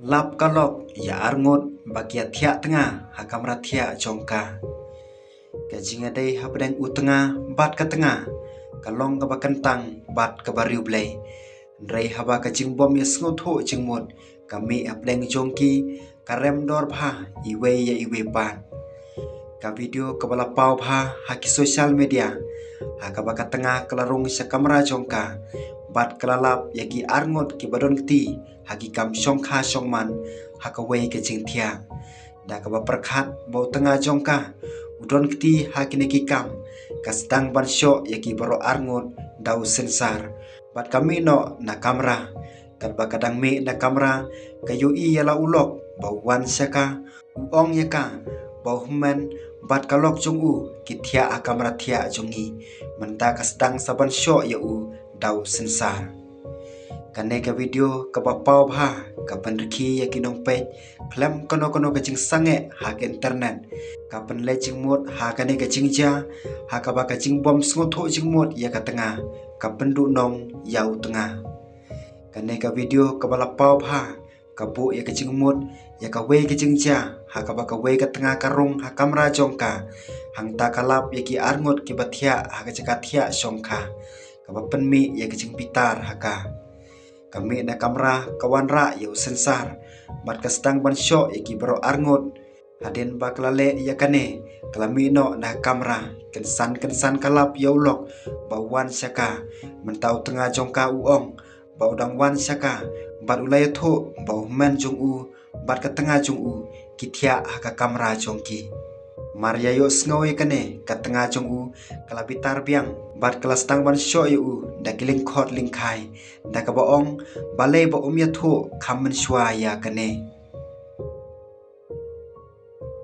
Lap kalok ya arngot bagia tiak tengah hakamra tiak jongka. Kajinga day habdeng utengah bat ke tengah. Kalong ke bakentang bat ke bariu blay. Ndray haba kajing bom ya sngot ho jingmut. Kami habdeng jongki karem dor pha iwe ya iwe ban. Ka video kebala pau pha haki sosial media. Hakaba ka tengah kelarung sa kamera jongka. Bat kelalap yagi arngot ki badon kti haki kam songkha songman hakawai ke jing tiang. Da kaba perkhat bau tengah jongka udon kti haki neki kam kasdang ban syok yagi baro arngot dau sensar. Bat kami no na kamera kadba kadang me na kamera kayu i yala ulok bau wan syaka uong yaka bau human bat kalok jong u kitia a kamera tia jongi menta kasdang saban syok ya u dau sensar. Kane ka video ka bapau bha ka pandriki ya kinong page plam kono ka jing sange ha ke internet ka pan le jing mot ha kane ka jing ja ha ka ba ka jing bom sngot ho jing mot ya ka tengah ka pendu nong yau tengah. Kane ka video ka balapau bha ka bu ya ka jing mot ya ka we ka jing ja ha ka ba ka we ka tengah karung ha kamera jongka hang ta kalap ya ki arngot ki bathia ha ka jakathia songkha kapan mi ya kecing pitar haka kami na kamera kawan ra yau sensar bat kastang ban syok ya ki baro arngot haden baklale ya kane kalami no na kamera kensan kalap yau lok bawan syaka mentau tengah jongka uong bau dang wan syaka bat ulaya tho bau men jong u bat ka tengah jong u kitia haka kamera jongki Maria yo sngoy kane ka tengah jong u kalabitar biang bat kelas tang ban syo yu da kiling khot lingkai da ka baong balai ba umya tho khamen shwa ya kane.